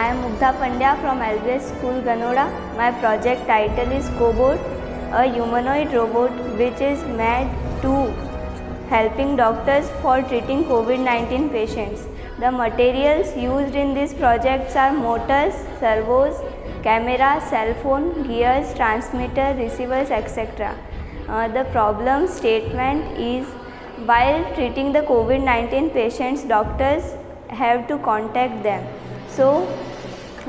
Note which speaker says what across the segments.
Speaker 1: I am Mugdha Pandya from LBS School Ganoda. My project title is Cobot, a humanoid robot which is made to helping doctors for treating COVID-19 patients. The materials used in these projects are motors, servos, camera, cell phone, gears, transmitter, receivers, etc. The problem statement is while treating the COVID-19 patients, doctors have to contact them. So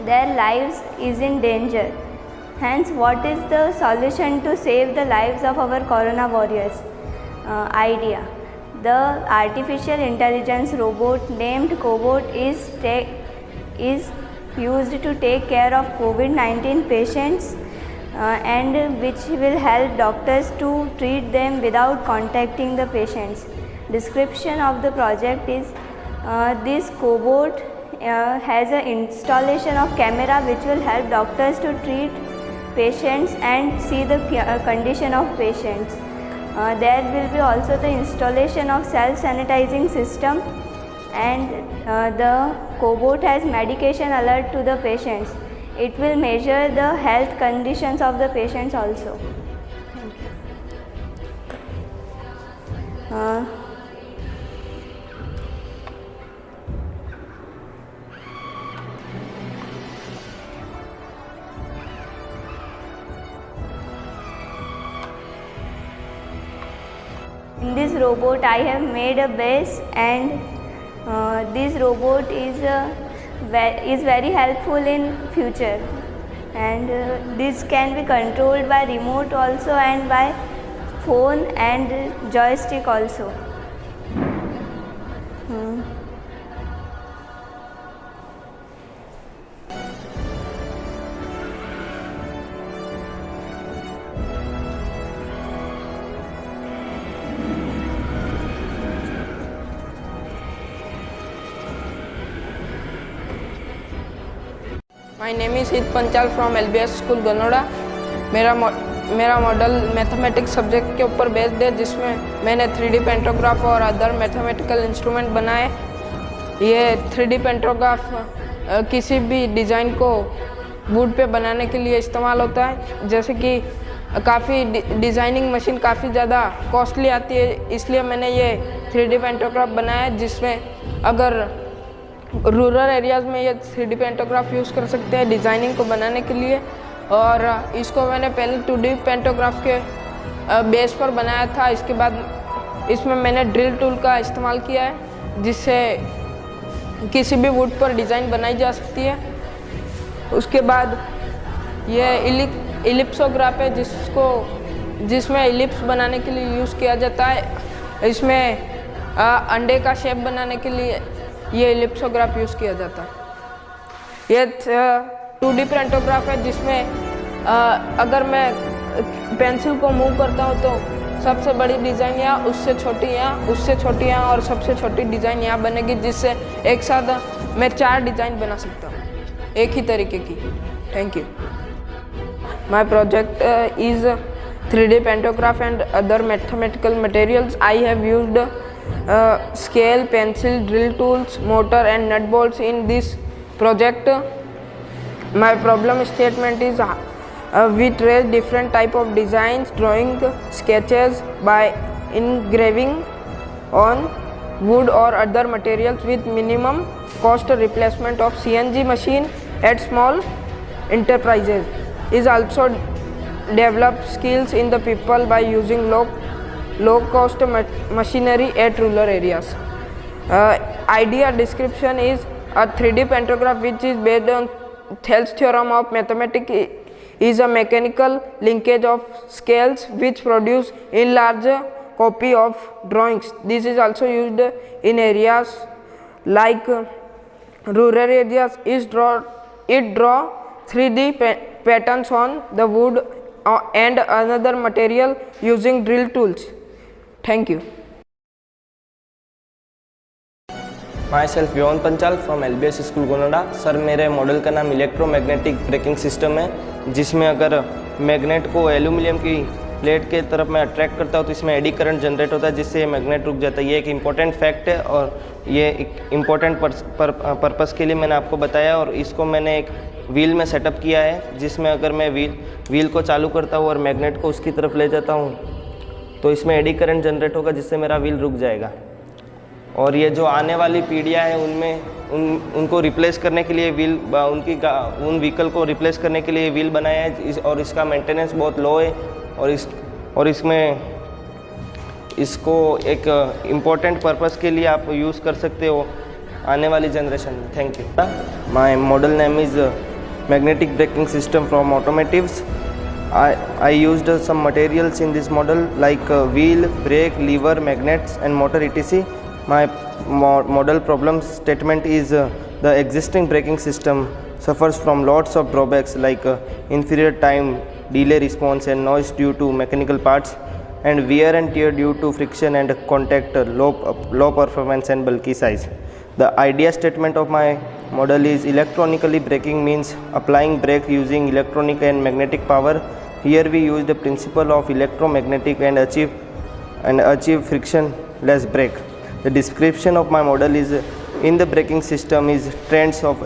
Speaker 1: their lives is in danger. Hence, what is the solution to save the lives of our corona warriors? Idea. The artificial intelligence robot named Cobot is used to take care of COVID-19 patients and which will help doctors to treat them without contacting the patients. Description of the project is this Cobot has an installation of camera which will help doctors to treat patients and see the condition of patients. There will be also the installation of self-sanitizing system, and the Cobot has medication alert to the patients. It will measure the health conditions of the patients also. Thank you. In this robot I have made a base, and this robot is very helpful in future, and this can be controlled by remote also and by phone and joystick also.
Speaker 2: My name is Hit Panchal from LBS school Ganoda. मेरा model mathematics subject के ऊपर based है, जिसमें मैंने 3D pantograph और other mathematical instrument बनाए। ये 3D pantograph किसी भी डिज़ाइन को वुड पे बनाने के लिए इस्तेमाल होता है, जैसे कि काफ़ी डिज़ाइनिंग मशीन काफ़ी ज़्यादा कॉस्टली आती है, इसलिए मैंने ये 3D पेंटोग्राफ बनाया, जिसमें अगर रूरल एरियाज़ में ये 3D पेंटोग्राफ यूज़ कर सकते हैं डिज़ाइनिंग को बनाने के लिए। और इसको मैंने पहले 2D पेंटोग्राफ के बेस पर बनाया था। इसके बाद इसमें मैंने ड्रिल टूल का इस्तेमाल किया है, जिससे किसी भी वुड पर डिज़ाइन बनाई जा सकती है। उसके बाद ये इलिप्सोग्राफ है, जिसमें इलिप्स बनाने के लिए यूज़ किया जाता है। इसमें अंडे का शेप बनाने के लिए ये इलिप्सोग्राफ यूज़ किया जाता है। ये 2D पेंटोग्राफ है, जिसमें अगर मैं पेंसिल को मूव करता हूँ तो सबसे बड़ी डिज़ाइन यहाँ, उससे छोटी यहाँ, उससे छोटी यहाँ और सबसे छोटी डिज़ाइन यहाँ बनेगी, जिससे एक साथ मैं 4 डिज़ाइन बना सकता हूँ एक ही तरीके की। Thank you. My project is 3D pantograph and other mathematical materials. I have used scale, pencil, drill tools, motor and nut bolts in this project. My problem statement is we trace different type of designs, drawing sketches by engraving on wood or other materials with minimum cost replacement of CNC machine at small enterprises. Is also develop skills in the people by using low cost machinery at rural areas. Idea description is a 3D pentograph which is based on Thales theorem of mathematics is a mechanical linkage of scales which produce in large copy of drawings. This is also used in areas like rural areas. It draw 3D patterns on the wood and another material using drill tools. Thank you.
Speaker 3: Myself योन Panchal from LBS school Gonoda. Sir, मेरे model का नाम electromagnetic braking system है, जिसमें अगर magnet को aluminium की plate के तरफ मैं अट्रैक्ट करता हूँ तो इसमें एडी करंट जनरेट होता है जिससे ये मैग्नेट रुक जाता है। ये एक इम्पॉर्टेंट फैक्ट है और ये एक इम्पॉर्टेंट पर्पस के लिए मैंने आपको बताया। और इसको मैंने एक व्हील में सेटअप किया है जिसमें अगर मैं व्हील को चालू करता हूँ और मैग्नेट को उसकी तरफ ले जाता हूँ तो इसमें एडी करंट जनरेट होगा जिससे मेरा व्हील रुक जाएगा। और ये जो आने वाली पीढ़ियाँ हैं उनमें उनको रिप्लेस करने के लिए उन व्हीकल को रिप्लेस करने के लिए व्हील बनाया है और इसका मेंटेनेंस बहुत लो है और इसमें इसको एक इम्पोर्टेंट पर्पस के लिए आप यूज़ कर सकते हो आने वाली जनरेशन में। Thank you. My model name is magnetic braking system from automotives. I used some materials in this model like wheel, brake, lever, magnets and motor etc. My model problem statement is the existing braking system suffers from lots of drawbacks like inferior time, delay response and noise due to mechanical parts and wear and tear due to friction and contact, low performance and bulky size. The idea statement of my model is electronically braking means applying brake using electronic and magnetic power. Here we use the principle of electromagnetic and achieve frictionless brake. The description of my model is in the braking system is trends of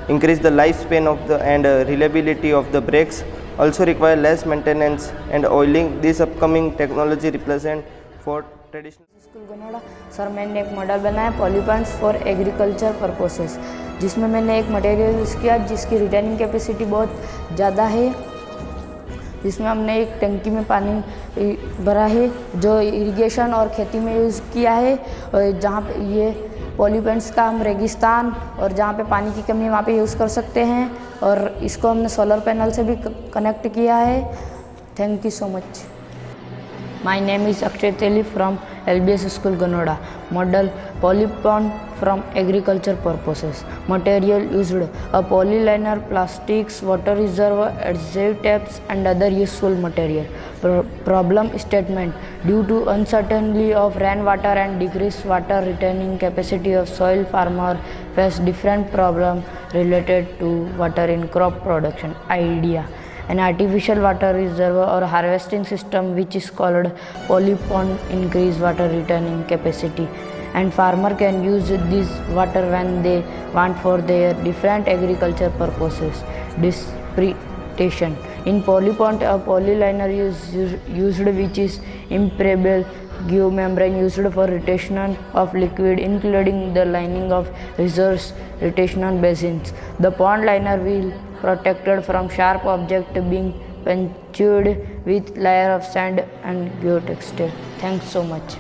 Speaker 3: increase the lifespan of the and reliability of the brakes, also require less maintenance and oiling. This upcoming technology represent for traditional
Speaker 4: school Ganoda. Sir मैंने एक model बनाया पॉलीपॉन्ड्स for agriculture purposes, जिसमें मैंने एक material use किया जिसकी retaining capacity बहुत ज़्यादा है, जिसमें हमने एक टंकी में पानी भरा है जो इरिगेशन और खेती में यूज़ किया है। और जहाँ पे ये पॉलीपॉन्ड्स का हम रेगिस्तान और जहाँ पे पानी की कमी वहाँ पे यूज़ कर सकते हैं और इसको हमने सोलर पैनल से भी कनेक्ट किया है। Thank you so much. My name is Akshay Teli from LBS School Ganoda. Model polypond from agriculture purposes. Material used a polyliner, plastics, water reservoir, adhesive tapes and other useful material. Problem statement: due to uncertainty of rainwater and decreased water retaining capacity of soil, farmer face different problem related to water in crop production. Idea: an artificial water reservoir or harvesting system which is called polypond increase water retaining capacity, and farmer can use this water when they want for their different agriculture purposes. Interpretation: in polypond a polyliner is used which is impermeable geomembrane used for retention of liquid including the lining of reserves retention basins. The pond liner will protected from sharp object being punctured with layer of sand and geotextile. Thanks so much.